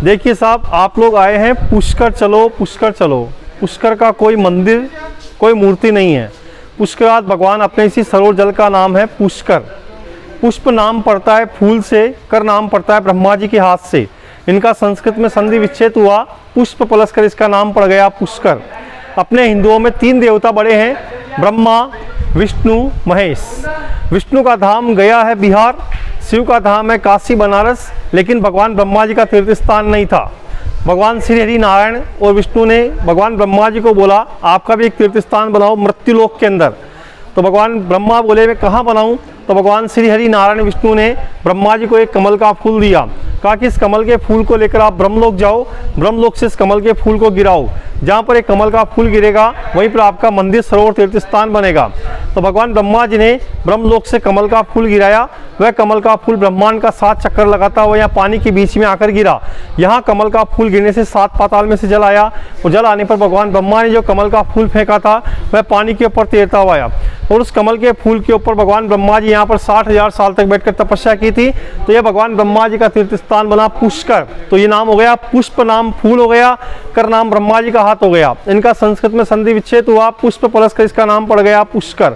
देखिए साहब, आप लोग आए हैं पुष्कर चलो पुष्कर चलो। पुष्कर का कोई मंदिर, कोई मूर्ति नहीं है। पुष्कराज भगवान अपने इसी सरोवर जल का नाम है पुष्कर। पुष्प नाम पड़ता है फूल से, कर नाम पड़ता है ब्रह्मा जी के हाथ से। इनका संस्कृत में संधि विच्छेद हुआ, पुष्प प्लस कर इसका नाम पड़ गया पुष्कर। अपने हिंदुओं में 3 देवता बड़े हैं, ब्रह्मा, विष्णु, महेश। विष्णु का धाम गया है बिहार, शिव का धाम है काशी बनारस, लेकिन भगवान ब्रह्मा जी का तीर्थ स्थान नहीं था। भगवान श्री हरि नारायण और विष्णु ने भगवान ब्रह्मा जी को बोला आपका भी एक तीर्थ स्थान बनाओ मृत्युलोक के अंदर। तो भगवान ब्रह्मा बोले मैं कहाँ बनाऊँ? तो भगवान श्री हरि नारायण विष्णु ने ब्रह्मा जी को एक कमल का फूल दिया, कहा कि इस कमल के फूल को लेकर आप ब्रह्मलोक जाओ, ब्रह्मलोक से इस कमल के फूल को गिराओ। जहाँ पर एक कमल का फूल गिरेगा वहीं पर आपका मंदिर सरोवर तीर्थ स्थान बनेगा। तो भगवान ब्रह्मा जी ने ब्रह्मलोक से कमल का फूल गिराया। वह कमल का फूल ब्रह्मांड का 7 चक्कर लगाता हुआ यहाँ पानी के बीच में आकर गिरा। यहाँ कमल का फूल गिरने से 7 पाताल में से जल आया, और जल आने पर भगवान ब्रह्मा ने जो कमल का फूल फेंका था वह पानी के ऊपर तैरता हुआ आया, और उस कमल के फूल के ऊपर भगवान ब्रह्मा जी यहाँ पर 60,000 साल तक बैठकर तपस्या की थी। तो यह भगवान ब्रह्मा जी का तीर्थ स्थान बना पुष्कर। तो ये नाम हो गया, पुष्प नाम फूल हो गया, कर नाम ब्रह्मा जी का हाथ हो गया। इनका संस्कृत में संधि विच्छेद हुआ, पुष्प प्लस कर इसका नाम पड़ गया पुष्कर।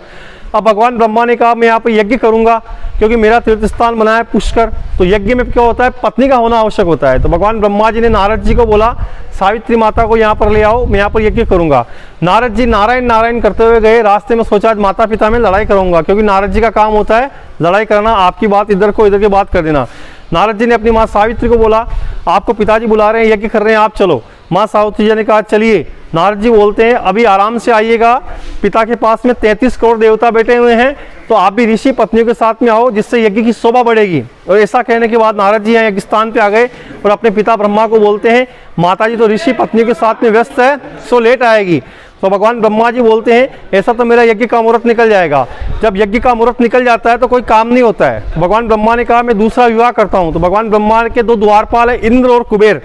अब भगवान ब्रह्मा ने कहा मैं यहाँ पर यज्ञ करूंगा क्योंकि मेरा तीर्थ स्थान बना है पुष्कर। तो यज्ञ में क्या होता है, पत्नी का होना आवश्यक होता है। तो भगवान ब्रह्मा जी ने नारद जी को बोला सावित्री माता को यहाँ पर ले आओ, मैं यहाँ पर यज्ञ करूंगा। नारद जी नारायण नारायण करते हुए गए। रास्ते में सोचा आज माता पिता में लड़ाई करूंगा, क्योंकि नारद जी का काम होता है लड़ाई करना, आपकी बात इधर को इधर की बात कर देना। नारद जी ने अपनी माँ सावित्री को बोला आपको पिताजी बुला रहे हैं, यज्ञ कर रहे हैं, आप चलो। माँ सावित्री जी ने कहा चलिए। नारद जी बोलते हैं अभी आराम से आइएगा, पिता के पास में 33 करोड़ देवता बैठे हुए हैं, तो आप भी ऋषि पत्नियों के साथ में आओ जिससे यज्ञ की शोभा बढ़ेगी। और ऐसा कहने के बाद नारद जी यहाँ यज्ञ स्थान पे आ गए और अपने पिता ब्रह्मा को बोलते हैं माता जी तो ऋषि पत्नियों के साथ में व्यस्त है, सो लेट आएगी। तो भगवान ब्रह्मा जी बोलते हैं ऐसा तो मेरा यज्ञ का मुहूर्त निकल जाएगा। जब यज्ञ का मुहूर्त निकल जाता है तो कोई काम नहीं होता है। तो भगवान ब्रह्मा ने कहा मैं दूसरा विवाह करता हूँ। तो भगवान ब्रह्मा के 2 द्वारपाल है, इंद्र और कुबेर।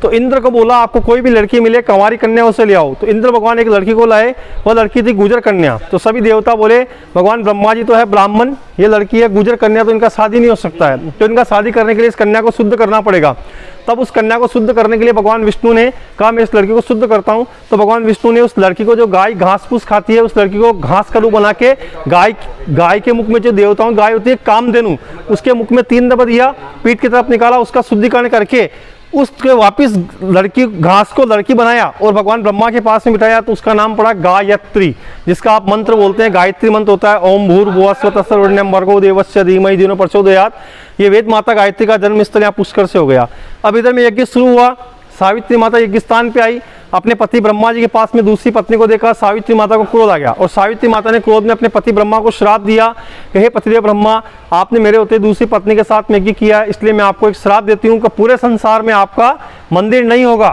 तो इंद्र को बोला आपको कोई भी लड़की मिले कंवारी कन्या उसे ले आओ। तो इंद्र भगवान एक लड़की को लाए, वह लड़की थी गुजर कन्या। तो सभी देवता बोले भगवान ब्रह्मा जी तो है ब्राह्मण, ये लड़की है गुजर कन्या, तो इनका शादी नहीं हो सकता है, तो इनका शादी करने के लिए इस कन्या को शुद्ध करना पड़ेगा। तब उस कन्या को शुद्ध करने के लिए भगवान विष्णु ने कहा मैं इस लड़की को शुद्ध करता हूँ। तो भगवान विष्णु ने उस लड़की को, जो गाय घास फूस खाती है, उस लड़की को घास का रूप बना के गाय के मुख में, जो देवताओं गाय होती है कामधेनु, उसके मुख में 3 दबा दिया, पीठ की तरफ निकाला, उसका शुद्धिकरण करके उसके वापिस लड़की घास को लड़की बनाया और भगवान ब्रह्मा के पास में बिठाया। तो उसका नाम पड़ा गायत्री, जिसका आप मंत्र बोलते हैं। गायत्री मंत्र होता है ओम भूर्भुवः स्वः तत्सवितुर्वरेण्यं भर्गो देवस्य धीमहि धियो प्रचोदयात्। ये वेद माता गायत्री का जन्म स्थल यहाँ पुष्कर से हो गया। अब इधर में यज्ञ शुरू हुआ, सावित्री माता यज्ञ स्थान पे आई, अपने पति ब्रह्मा जी के पास में दूसरी पत्नी को देखा, सावित्री माता को क्रोध आ गया और सावित्री माता ने क्रोध में अपने पति ब्रह्मा को श्राप दिया कि हे पतिदेव ब्रह्मा, आपने मेरे होते दूसरी पत्नी के साथ में यज्ञ किया है, इसलिए मैं आपको एक श्राप देती हूँ कि पूरे संसार में आपका मंदिर नहीं होगा,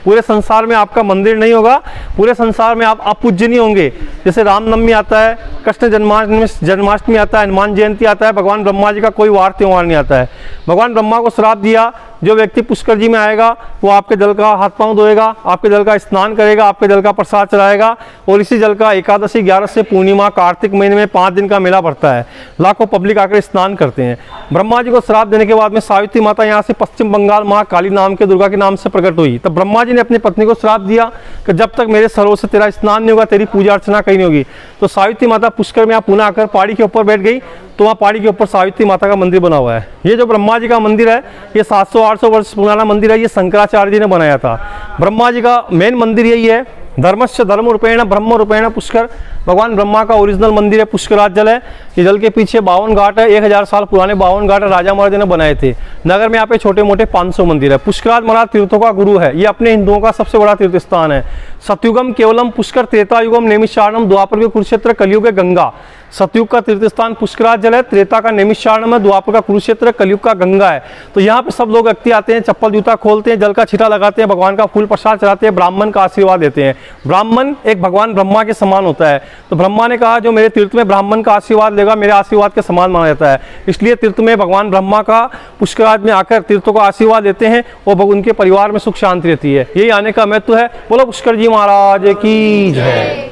पूरे संसार में आपका मंदिर नहीं होगा, पूरे संसार में आप अपूजनीय होंगे। जैसे रामनवमी आता है, कृष्ण जन्माष्टमी आता है, हनुमान जयंती आता है, भगवान ब्रह्मा जी का कोई वार त्योहार नहीं आता है। भगवान ब्रह्मा को श्राप दिया जो व्यक्ति पुष्कर जी में आएगा वो आपके जल का हाथ पांव धोएगा, आपके जल का स्नान करेगा, आपके जल का प्रसाद चढ़ाएगा, और इसी जल का एकादशी, 11 से पूर्णिमा, कार्तिक महीने में 5 दिन का मेला पड़ता है, लाखों पब्लिक आकर स्नान करते हैं। ब्रह्मा जी को श्राप देने के बाद में सावित्री माता यहाँ से पश्चिम बंगाल माँ काली नाम के दुर्गा के नाम से प्रकट हुई। तब ब्रह्मा जी ने अपनी पत्नी को श्राप दिया कि जब तक मेरे सरोवर से तेरा स्नान नहीं होगा तेरी पूजा अर्चना कहीं नहीं होगी। तो सावित्री माता पुष्कर में यहाँ पुनः आकर पहाड़ी के ऊपर बैठ गई, तो वहाँ पहाड़ी के ऊपर सावित्री माता का मंदिर बना हुआ है। ये जो ब्रह्मा जी का मंदिर है ये 700-800 वर्ष पुराना मंदिर है, ये शंकराचार्य जी ने बनाया था। ब्रह्मा जी का मेन मंदिर यही है, धर्मस्य धर्म रूपेण ब्रह्म रूपेण पुष्कर। भगवान ब्रह्मा का ओरिजिनल मंदिर है, पुष्कराज जल है। ये जल के पीछे 52 घाट है, 1000 साल पुराने 52 घाट राजा महाराजा ने बनाए थे। नगर में यहाँ पे छोटे मोटे 500 मंदिर है। पुष्कराज महाराज तीर्थों का गुरु है, ये अपने हिंदुओं का सबसे बड़ा तीर्थ स्थान है। सतयुगम केवलम पुष्कर, त्रेता युगम नेमिषारणम, द्वापर के कुरुक्षेत्र, कलयुग गंगा। सतयुग का तीर्थ स्थान पुष्कराज जल है, त्रेता का नेमिषारणम है, द्वापर का कुरुक्षेत्र, कलयुग का गंगा है। तो यहाँ पे सब लोग व्यक्ति आते हैं, चप्पल जूता खोलते हैं, जल का छिटा लगाते हैं, भगवान का फूल प्रसाद चढ़ाते हैं, ब्राह्मण का आशीर्वाद देते हैं। ब्राह्मण एक भगवान ब्रह्मा के समान होता है। तो ब्रह्मा ने कहा जो मेरे तीर्थ में ब्राह्मण का आशीर्वाद लेगा मेरे आशीर्वाद के समान माना जाता है, इसलिए तीर्थ में भगवान ब्रह्मा का पुष्कराज में आकर तीर्थों का आशीर्वाद लेते हैं और उनके परिवार में सुख शांति रहती है। यही आने का महत्व है। बोलो पुष्कर जी महाराज की जय।